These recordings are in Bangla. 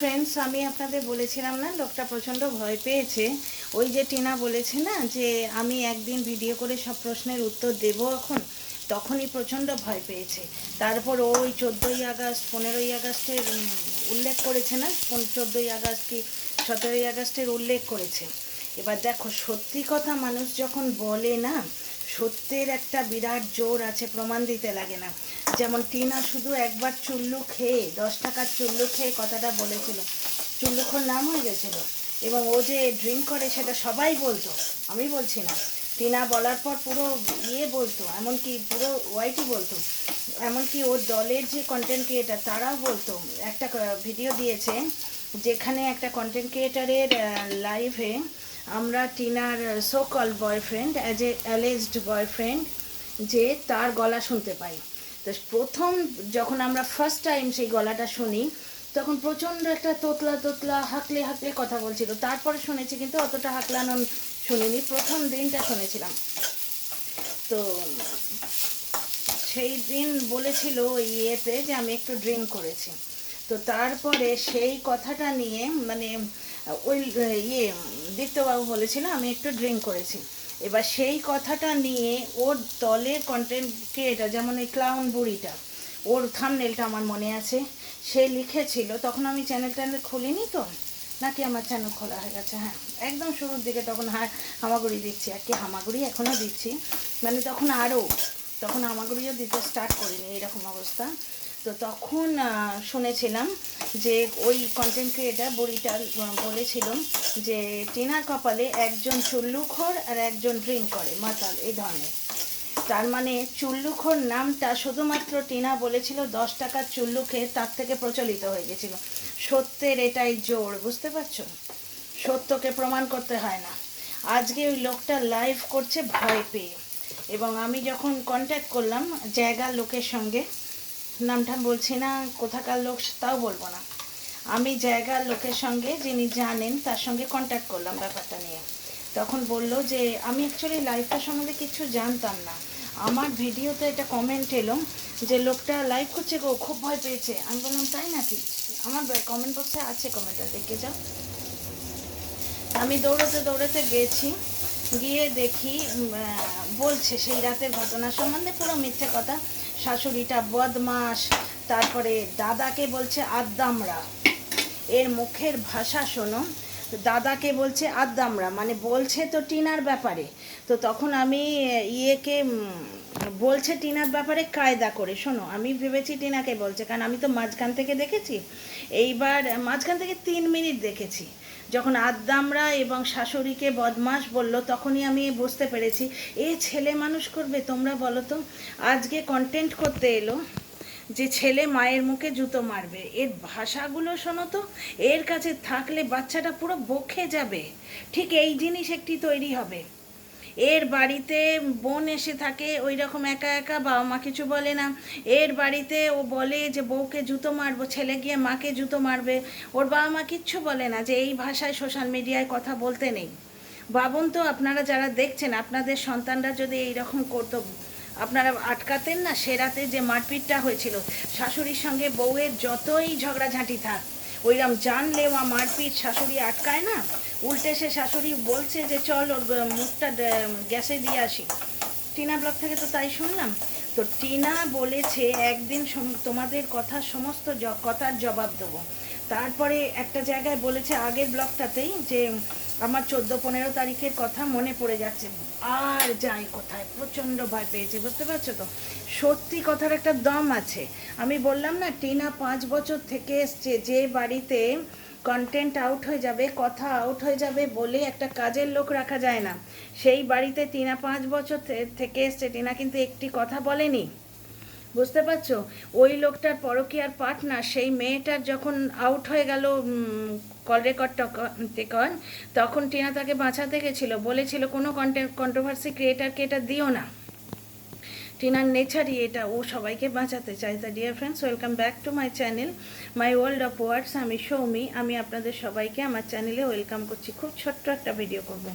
ফ্রেন্ডস, আমি আপনাদের বলেছিলাম না লোকটা প্রচণ্ড ভয় পেয়েছে। ওই যে টিনা বলেছে না যে আমি একদিন ভিডিও করে সব প্রশ্নের উত্তর দেব, এখন তখনই প্রচণ্ড ভয় পেয়েছে। তারপর ওই 14ই আগস্ট 15ই আগস্টের উল্লেখ করেছে না, 14ই আগস্ট কি 17ই আগস্টের উল্লেখ করেছে। এবার দেখো, সত্যি কথা মানুষ যখন বলে না, সত্যের একটা বিরাট জোর আছে, প্রমাণ দিতে লাগে না। যেমন টিনা শুধু একবার চুল্লু খেয়ে 10 টাকার চুল্লু খেয়ে কথাটা বলেছিল, চুল্লুখোর নাম হয়ে গেছিল। এবং ও যে ড্রিঙ্ক করে সেটা সবাই বলতো, আমি বলছি না। টিনা বলার পর পুরো বলতো, এমনকি পুরো ওয়াইটি বলতো, এমনকি ওর দলের যে কন্টেন্ট ক্রিয়েটার তারাও বলতো। একটা ভিডিও দিয়েছে যেখানে একটা কন্টেন্ট ক্রিয়েটারের লাইভে আমরা টিনার so call boyfriend, as a alleged boyfriend, যে তার গলা শুনতে পাই। তো প্রথম যখন আমরা ফার্স্ট টাইম সেই গলাটা শুনি, তখন প্রচণ্ড একটা তোতলা তোতলা হাঁকলে হাঁকলে কথা বলছিল। তারপরে শুনেছি, কিন্তু অতটা হাঁকলানো শুনিনি, প্রথম দিনটা শুনেছিলাম। তো সেই দিন বলেছিল ইয়েতে যে আমি একটু ড্রিঙ্ক করেছি। তো তারপরে সেই কথাটা নিয়ে মানে ওই দীপ্তবাবু বলেছিল আমি একটু ড্রিঙ্ক করেছি। এবার সেই কথাটা নিয়ে ওর দলের কন্টেন্ট ক্রিয়েটার, যেমন এই ক্লাউন বুড়িটা, ওর থাম্বনেলটা আমার মনে আছে, সে লিখেছিল, তখন আমি চ্যানেল খুলিনি তো, নাকি আমার চ্যানেল খোলা হয়ে গেছে, হ্যাঁ একদম শুরুর দিকে, তখন হামাগুড়ি দিচ্ছি, আর কি হামাগুড়ি এখনও দিচ্ছি, মানে তখন হামাগুড়িও দিতে স্টার্ট করিনি, এরকম অবস্থা। তো তখন শুনেছিলাম যে ওই কন্টেন্ট ক্রিয়েটার বুড়িটা বলেছিল যে টিনার কপালে একজন চুল্লুখোর আর একজন ড্রিঙ্ক করে মাতাল, এই ধরনের। তার মানে চুল্লুখোর নামটা শুধুমাত্র টিনা বলেছিল 10 টাকার চুল্লু খেয়ে তার থেকে প্রচলিত হয়ে গেছিল। সত্যের এটাই জোর, বুঝতে পারছো? সত্যকে প্রমাণ করতে হয় না। আজকে ওই লোকটা লাইভ করছে ভয় পেয়ে, এবং আমি যখন কন্ট্যাক্ট করলাম জায়গার লোকের সঙ্গে, নামটা বলছি না কোথাকার লোক তাও বলবো না, আমি জায়গার লোকের সঙ্গে যিনি জানেন তার সঙ্গে কন্ট্যাক্ট করলাম ব্যাপারটা নিয়ে, তখন বলল যে আমি অ্যাকচুয়ালি লাইভটা সম্বন্ধে কিছু জানতাম না, আমার ভিডিওতে এটা কমেন্ট এলো যে লোকটা লাইভ করছে গো, খুব ভয় পেয়েছে। আমি বললাম তাই নাকি? আমার কমেন্ট বক্সে আছে, কমেন্টটা দেখে যাও। আমি দৌড়াতে দৌড়াতে গেছি, গিয়ে দেখি বলছে সেই রাতের ঘটনা সম্বন্ধে পুরো মিথ্যে কথা। শাশুড়িটা বদমাস, তারপরে দাদাকে বলছে আদ্দামরা, এর মুখের ভাষা শোনো। দাদাকে বলছে আদ্দামরা, মানে বলছে তো টিনার ব্যাপারে। তো তখন আমি ইয়েকে বলছে টিনার ব্যাপারে কায়দা করে, শোনো আমি ভেবেছি টিনাকে বলছে, কারণ আমি তো মাঝখান থেকে দেখেছি। এইবার মাঝখান থেকে 3 মিনিট দেখেছি, যখন আদ্দামরা এবং শাশুড়িকে বদমাস বলল, তখনই আমি বুঝতে পেরেছি এ ছেলে মানুষ করবে, তোমরা বলো তো। আজকে কন্টেন্ট করতে এলো যে ছেলে মায়ের মুখে জুতো মারবে, এর ভাষাগুলো শোনো তো। এর কাছে থাকলে বাচ্চাটা পুরো বকে যাবে। ঠিক এই জিনিস একটি তৈরি হবে। এর বাড়িতে বোন এসে থাকে ওই রকম একা একা, বাবা মা কিছু বলে না। এর বাড়িতে ও বলে যে বউকে জুতো মারবো, ছেলে গিয়ে মাকে জুতো মারবে, ওর বাবা মা কিচ্ছু বলে না যে এই ভাষায় সোশ্যাল মিডিয়ায় কথা বলতে নেই। ভাবুন তো, আপনারা যারা দেখছেন, আপনাদের সন্তানরা যদি এইরকম করতো, আপনারা আটকাতেন না? সে রাতে যে মারপিটটা হয়েছিল, শাশুড়ির সঙ্গে বউয়ের যতই ঝগড়াঝাঁটি থাক, ওইরকম জানলেওয়া মারপিট শাশুড়ি আটকায় না। উল্টে সে শাশুড়ি বলছে যে চল ওর মুখটা গ্যাসে দিয়ে আসি। টিনা ব্লগ থেকে তো তাই শুনলাম। তো টিনা বলেছে একদিন তোমাদের কথা সমস্ত কথার জবাব দেবো। তারপরে একটা জায়গায় বলেছে আগের ব্লগটাতেই যে আমার 14-15 তারিখের কথা মনে পড়ে যাচ্ছে, আর যাই কোথায়, প্রচণ্ড ভয় পেয়েছে, বুঝতে পারছো তো? সত্যি কথার একটা দম আছে। আমি বললাম না, টিনা 5 বছর থেকে এসছে, যে বাড়িতে কন্টেন্ট আউট হয়ে যাবে, কথা আউট হয়ে যাবে বলে একটা কাজের লোক রাখা যায় না, সেই বাড়িতে টিনা 5 বছর থেকে এসছে। টিনা কিন্তু একটি কথা বলেনি, বুঝতে পারছো? ওই লোকটার পরকীয়ার পার্টনার সেই মেয়েটার যখন আউট হয়ে গেল কল রেকর্ডটা, তখন টিনা তাকে বাঁচাতে গেছিলো, বলেছিল কোনো কন্ট্রোভার্সি ক্রিয়েটারকে এটা দিও না। টিনার নেচারই এটা, ও সবাইকে বাঁচাতে চায়। তা dear friends, welcome back to my channel my world of words. আমি সৌমি, আমি আপনাদের সবাইকে আমার চ্যানেলে ওয়েলকাম করছি। খুব ছোট্ট একটা ভিডিও করব,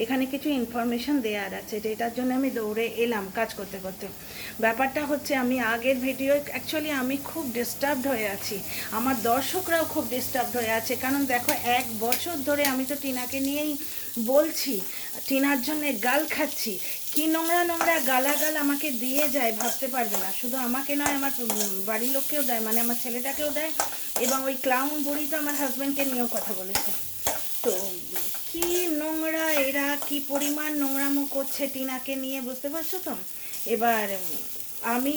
এখানে কিছু ইনফরমেশন দেওয়ার আছে, যেটার জন্য আমি দৌড়ে এলাম কাজ করতে করতে। ব্যাপারটা হচ্ছে, আমি আগের ভিডিও অ্যাকচুয়ালি আমি খুব ডিস্টার্বড হয়ে আছি, আমার দর্শকরাও খুব ডিস্টার্বড হয়ে আছে। কারণ দেখো, 1 বছর ধরে আমি তো টিনাকে নিয়েই বলছি, টিনার জন্য গাল খাচ্ছি। কি নোংরা নোংরা গালাগাল আমাকে দিয়ে যায় ভাবতে পারবে না। শুধু আমাকে নয়, আমার বাড়ির লোককেও দেয়, মানে আমার ছেলেটাকেও দেয়। এবং ওই ক্লাউন বুড়ি তো আমার হাজব্যান্ডকে নিয়েও কথা বলেছে। তো কি নোংরা এরা, কি পরিমাণ নোংরামো করছে টিনাকে নিয়ে, বুঝতে পারছো তো। এবার আমি,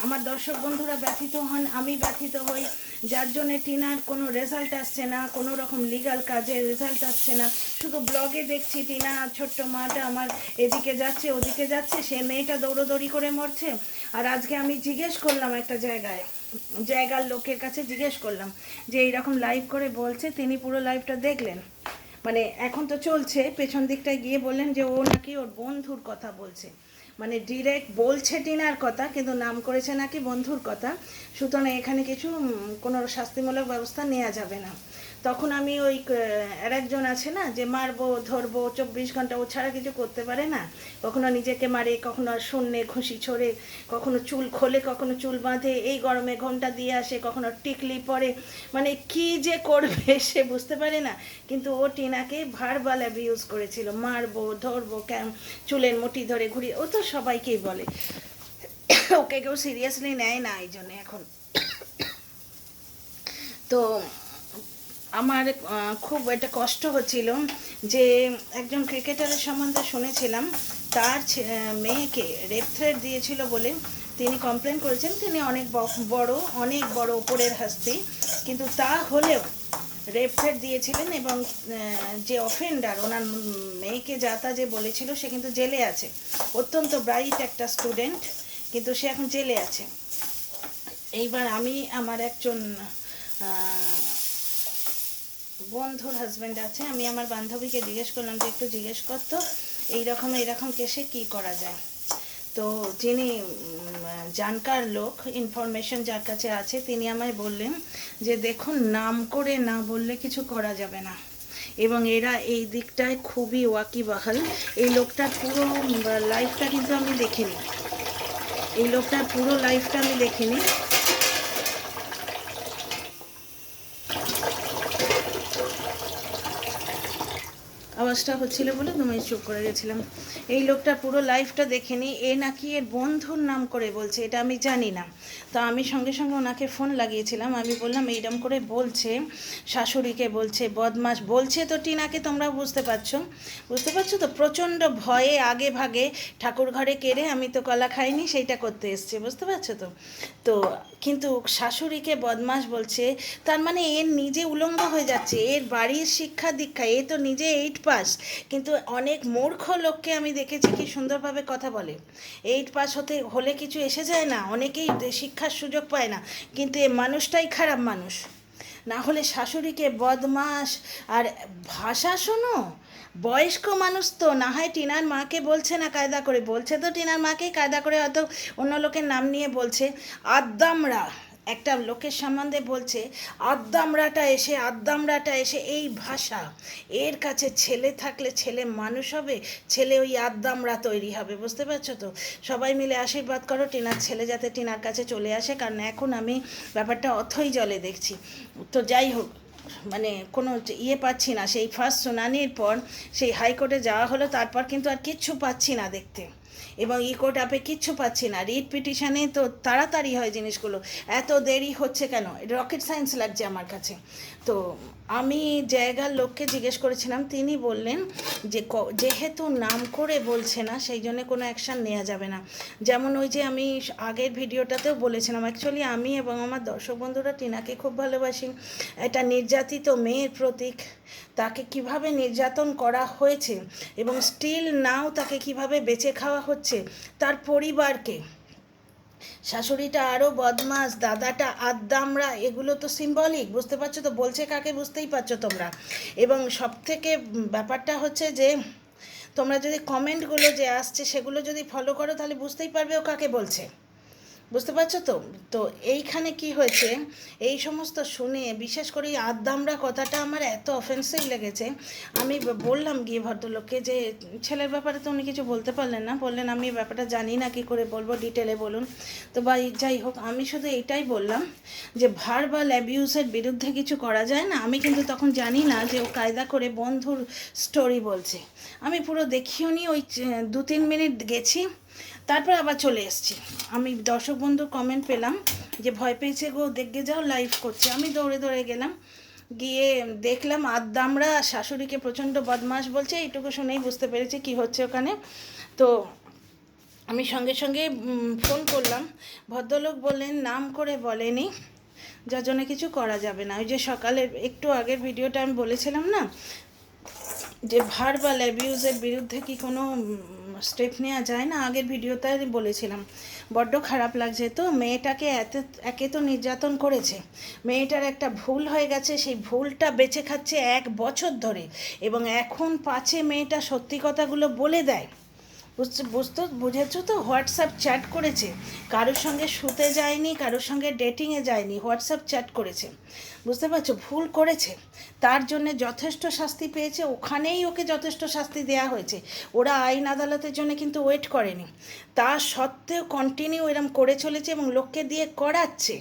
আমার দর্শক বন্ধুরা ব্যথিত হন, আমি ব্যথিত হই, যার জন্যে টিনার কোনো রেজাল্ট আসছে না, কোনো রকম লিগাল কাজে রেজাল্ট আসছে না। শুধু ব্লগে দেখছি টিনা ছোট্ট মাটা আমার এদিকে যাচ্ছে ওদিকে যাচ্ছে, সে মেয়েটা দৌড়োদৌড়ি করে মরছে। আর আজকে আমি জিজ্ঞেস করলাম একটা জায়গার লোকের কাছে জিজ্ঞেস করলাম যে এইরকম লাইভ করে বলছে, তিনি পুরো লাইভটা দেখলেন, মানে এখন তো চলছে, পেছন দিকটায় গিয়ে বললেন যে ও নাকি ওর বন্ধুর কথা বলছে, মানে ডিরেক্ট বলছে টিনার কথা, কিন্তু নাম করেছে নাকি বন্ধুর কথা। সুতরাং এখানে কিছু কোনো শাস্তিমূলক ব্যবস্থা নেওয়া যাবে না। তখন আমি ওই আর একজন আছে না, যে মারবো ধরবো 24 ঘন্টা, ও ছাড়া কিছু করতে পারে না। কখনো নিজেকে মারে, কখনো শূন্যে ঘুষি ছোড়ে, কখনো চুল খোলে, কখনো চুল বাঁধে, এই গরমে ঘন্টা দিয়ে আসে, কখনো টিকলি পরে, মানে কি যে করবে সে বুঝতে পারে না। কিন্তু ও টিনাকে ভার্বাল অ্যাবিউজ করেছিল, মারবো ধরবো, চুলের মুঠি ধরে ঘুরিয়ে, ও তো সবাইকেই বলে। ওকে কেউ সিরিয়াসলি নেয় না এই জন্যে এখন। তো আমার খুব এটা কষ্ট হচ্ছিল যে একজন ক্রিকেটারের সম্বন্ধে শুনেছিলাম, তার মেয়েকে রেপ থ্রেট দিয়েছিল বলে তিনি কমপ্লেন করেছেন। তিনি অনেক বড় ওপরের হাস্তি, কিন্তু তা হলেও রেপ থ্রেট দিয়েছিলেন। এবং যে অফেন্ডার, ওনার মেয়েকে যা যে বলেছিল, সে কিন্তু জেলে আছে। অত্যন্ত ব্রাইট একটা স্টুডেন্ট, কিন্তু সে এখন জেলে আছে। এইবার আমি, আমার একজন বন্ধুর হাজব্যান্ড আছে, আমি আমার বান্ধবীকে জিজ্ঞেস করলাম যে একটু জিজ্ঞেস করতো এইরকম কেসে কি করা যায়। তো যিনি জানকার লোক, ইনফরমেশন যার কাছে আছে, তিনি আমায় বললেন যে দেখুন, নাম করে না বললে কিছু করা যাবে না। এবং এরা এই দিকটায় খুবই ওয়াকিবহাল। এই লোকটার পুরো লাইফটা কিন্তু আমি দেখিনি, আওয়াজটা হচ্ছিল বলে তুমি চুপ করে গেছিলাম। এই লোকটা পুরো লাইফটা দেখেনি, এ নাকি এর বন্ধুর নাম করে বলছে, এটা আমি জানি না। তো আমি সঙ্গে সঙ্গে ওনাকে ফোন লাগিয়েছিলাম, আমি বললাম এইরকম করে বলছে, শাশুড়িকে বলছে, বদমাস বলছে। তো টিনাকে তোমরা বুঝতে পারছো তো, প্রচণ্ড ভয়ে আগে ভাগে ঠাকুর ঘরে কেড়ে, আমি তো কলা খাইনি, সেইটা করতে এসছে, বুঝতে পারছো তো। তো কিন্তু শাশুড়িকে বদমাস বলছে, তার মানে এর নিজে উলঙ্গ হয়ে যাচ্ছে, এর বাড়ির শিক্ষা দীক্ষা, এ তো নিজে 8 পাস, কিন্তু অনেক মূর্খ লোককে আমি দেখেছি কি সুন্দরভাবে কথা বলে। 8 পাস হলে কিছু এসে যায় না, অনেকেই শিক্ষার সুযোগ পায় না, কিন্তু এ মানুষটাই খারাপ মানুষ। না হলে শাশুড়িকে বদমাস, আর ভাষা শোনো, বয়স্ক মানুষ তো, না হয় টিনার মাকে বলছে না কায়দা করে, বলছে তো টিনার মাকেই কায়দা করে, হয়তো অন্য লোকের নাম নিয়ে বলছে। আদ্দামরা একটা লোকের সম্বন্ধে বলছে, আদ্দামরাটা এসে এই ভাষা, এর কাছে ছেলে থাকলে ছেলে মানুষ হবে, ছেলে ওই আদ্দামরা তৈরি হবে, বুঝতে পারছো তো। সবাই মিলে আশীর্বাদ করো টিনার ছেলে যাতে টিনার কাছে চলে আসে, কারণ এখন আমি ব্যাপারটা অথই জলে দেখছি। তো যাই হোক, মানে কোনো পাচ্ছি না। সেই ফার্স্ট শুনানির পর সেই হাইকোর্টে যাওয়া হলো, তারপর কিন্তু আর কিচ্ছু পাচ্ছি না দেখতে, এবং কোর্ট আপে কিচ্ছু পাচ্ছি না। রিট পিটিশনে তো তাড়াতাড়ি হয় জিনিসগুলো, এত দেরি হচ্ছে কেন? রকেট সায়েন্স লাগছে আমার কাছে। তো আমি জায়গার লোককে জিজ্ঞেস করেছিলাম, তিনি বললেন যে যেহেতু নাম করে বলছে না, সেই জন্য কোনো অ্যাকশান নেওয়া যাবে না। যেমন ওই যে আমি আগের ভিডিওটাতেও বলেছিলাম, অ্যাকচুয়ালি আমি এবং আমার দর্শক বন্ধুরা টিনাকে খুব ভালোবাসি। এটা নির্যাতিত মেয়ের প্রতীক, তাকে কিভাবে নির্যাতন করা হয়েছে এবং স্টিল নাও তাকে কিভাবে বেঁচে খাওয়া হচ্ছে, তার পরিবারকে। শাশুড়িটা আরও বদমাস, দাদাটা আদ্দামরা, এগুলো তো সিম্বলিক, বুঝতে পারছো তো, বলছে কাকে বুঝতেই পারছো তোমরা। এবং সব থেকে ব্যাপারটা হচ্ছে যে তোমরা যদি কমেন্টগুলো যে আসছে সেগুলো যদি ফলো করো তাহলে বুঝতেই পারবে ও কাকে বলছে। বুঝতে পারছো তো? তো এইখানে কি হয়েছে, এই সমস্ত শুনে বিশেষ করে এই আদ্দামরা কথাটা আমার এত অফেন্সিভ লেগেছে। আমি বললাম গিয়ে ভদ্রলোককে যে ছেলের ব্যাপারে তো উনি কিছু বলতে পারলেন না, বললেন আমি ব্যাপারটা জানি না, কী করে বলবো, ডিটেলে বলুন। তো বা যাই হোক, আমি শুধু এইটাই বললাম যে ভার্বাল অ্যাবিউজের বিরুদ্ধে কিছু করা যায় না। আমি কিন্তু তখন জানি না যে ও কায়দা করে বন্ধুর স্টোরি বলছে। আমি পুরো দেখিও নি, ওই 2-3 মিনিট গেছি, তারপর আবার চলে এসেছি। আমি দর্শক বন্ধুর কমেন্ট পেলাম যে ভয় পেয়েছে গো, দেখে যাও লাইভ করছে। আমি দৌড়ে দৌড়ে গেলাম, গিয়ে দেখলাম আদ্দামরা শাশুড়িকে প্রচণ্ড বদমাশ বলছে। এইটুকু শুনেই বুঝতে পেরেছি কি হচ্ছে ওখানে। তো আমি সঙ্গে সঙ্গে ফোন করলাম। ভদ্রলোক বললেন নাম করে বলেনি, যার জন্য কিছু করা যাবে না। ওই যে সকালের একটু আগের ভিডিওটা আমি বলেছিলাম না যে ভার্বাল অ্যাবিউজের বিরুদ্ধে কি কোনো স্টেপ নেওয়া যায় না, আগের ভিডিওটাই বলেছিলাম। বড্ড খারাপ লাগছে। তো মেয়েটাকে একে তো নির্যাতন করেছে, মেয়েটার একটা ভুল হয়ে গেছে, সেই ভুলটা বেঁচে খাচ্ছে 1 বছর ধরে, এবং এখন পাছে মেয়েটা সত্যি কথাগুলো বলে দেয়। বুঝেছো তো? হোয়াটসঅ্যাপ চ্যাট করেছে, কারোর সঙ্গে শুতে যায়নি, কারোর সঙ্গে ডেটিংয়ে যায়নি, হোয়াটসঅ্যাপ চ্যাট করেছে। বুঝতে পারছো? ভুল করেছে, তার জন্য যথেষ্ট শাস্তি পেয়েছে, ওখানেই ওকে যথেষ্ট শাস্তি দেওয়া হয়েছে। ওরা আইন আদালতের জন্য কিন্তু ওয়েট করেনি, তা সত্ত্বেও কন্টিনিউ এরম করে চলেছে এবং লোককে দিয়ে করাচ্ছে।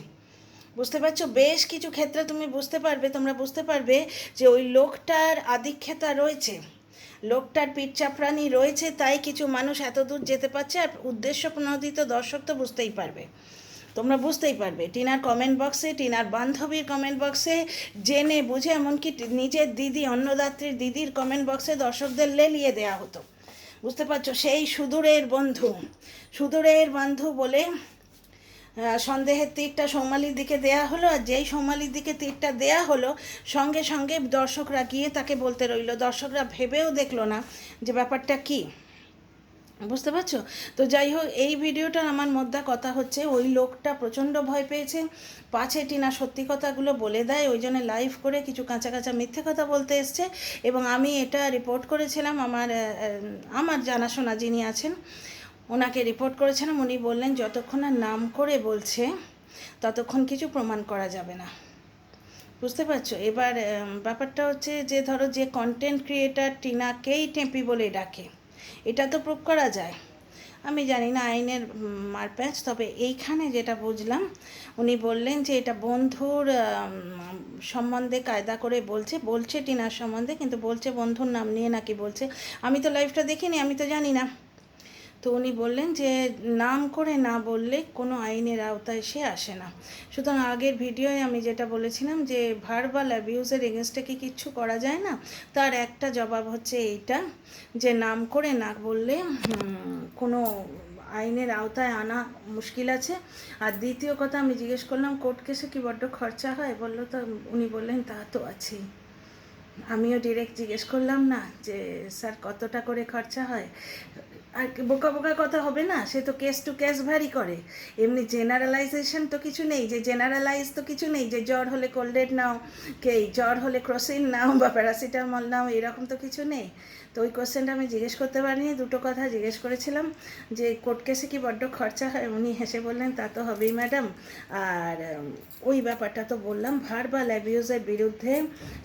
বুঝতে পারছো? বেশ কিছু ক্ষেত্রে তুমি বুঝতে পারবে, তোমরা বুঝতে পারবে যে ওই লোকটার আধিক্যতা রয়েছে, লোকটার পিঠ চাপড়ানি রয়েছে, তাই কিছু মানুষ এত দূর যেতে পারছে। আর উদ্দেশ্য প্রণোদিত দর্শক তো বুঝতেই পারবে, তোমরা বুঝতেই পারবে। টিনার কমেন্ট বক্সে, টিনার বান্ধবীর কমেন্ট বক্সে জেনে বুঝে, এমনকি নিজের দিদি, অন্নদাত্রীর দিদির কমেন্ট বক্সে দর্শকদের লেলিয়ে দেয়া হতো। বুঝতে পারছো? সেই সুদূরের বন্ধু বলে সন্দেহের তীরটা সৌমালির দিকে দেয়া হলো। আর যেই সৌমালির দিকে তীরটা দেয়া হলো, সঙ্গে সঙ্গে দর্শকরা গিয়ে তাকে বলতে রইল। দর্শকরা ভেবেও দেখলো না যে ব্যাপারটা কী। বুঝতে পারছো? তো যাই হোক, এই ভিডিওটার আমার মধ্যে কথা হচ্ছে ওই লোকটা প্রচণ্ড ভয় পেয়েছে, পাছে টিনা সত্যি কথাগুলো বলে দেয়, ওই জন্য লাইভ করে কিছু কাঁচা কাঁচা মিথ্যে কথা বলতে এসছে। এবং আমি এটা রিপোর্ট করেছিলাম, আমার জানাশোনা যিনি আছেন ওনাকে রিপোর্ট করেছিলাম। উনি বললেন যতক্ষণ না নাম করে বলছে ততক্ষণ কিছু প্রমাণ করা যাবে না। বুঝতে পারছো? এবার ব্যাপারটা হচ্ছে যে ধরো যে কন্টেন্ট ক্রিয়েটার টিনাকেই টেম্পি বলে ডাকে, এটা তো প্রুভ করা যায়। আমি জানি না আইনের মারপ্যাঁচ, তবে এইখানে যেটা বুঝলাম, উনি বললেন যে এটা বন্ধুর সম্বন্ধে কায়দা করে বলছে টিনার সম্বন্ধে, কিন্তু বলছে বন্ধুর নাম নিয়ে নাকি বলছে। আমি তো লাইভটা দেখিনি, আমি তো জানি না। তো উনি বললেন যে নাম করে না বললে কোনো আইনের আওতায় সে আসে না। সুতরাং আগের ভিডিওয় আমি যেটা বলেছিলাম যে ভার্বাল অ্যাবিউজের এগেনস্টে কি কিচ্ছু করা যায় না, তার একটা জবাব হচ্ছে এইটা যে নাম করে না বললে কোনো আইনের আওতায় আনা মুশকিল আছে। আর দ্বিতীয় কথা, আমি জিজ্ঞেস করলাম কোর্ট কেসে কি বড্ড খরচা হয়, বললো তো, উনি বললেন তা তো আছেই। আমিও ডিরেক্ট জিজ্ঞেস করলাম না যে স্যার কতটা করে খরচা হয়। আর বোকা বোকা কথা হবে না, সে তো কেস টু কেস ভ্যারি করে। এমনি জেনারেলাইজেশন তো কিছু নেই, যে জ্বর হলে কোলডেট নাও, জ্বর হলে ক্রোসিন নাও বা প্যারাসিটামল নাও, এরকম তো কিছু নেই। তো ওই কোশ্চেনটা আমি জিজ্ঞেস করতে পারিনি। দুটো কথা জিজ্ঞেস করেছিলাম যে কোর্ট কেসে কি বড্ড খরচা হয়, উনি হেসে বললেন তা তো হবেই ম্যাডাম। আর ওই ব্যাপারটা তো বললাম, ভার্বাল অ্যাবিউজের বিরুদ্ধে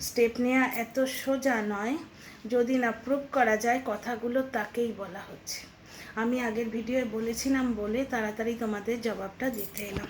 স্টেপ নেওয়া এত সোজা নয়, যদি না প্রুভ করা যায় কথাগুলো তাকেই বলা হচ্ছে। আমি আগের ভিডিওয়ে বলেছিলাম বলে তাড়াতাড়ি তোমাদের জবাবটা দিতে এলাম।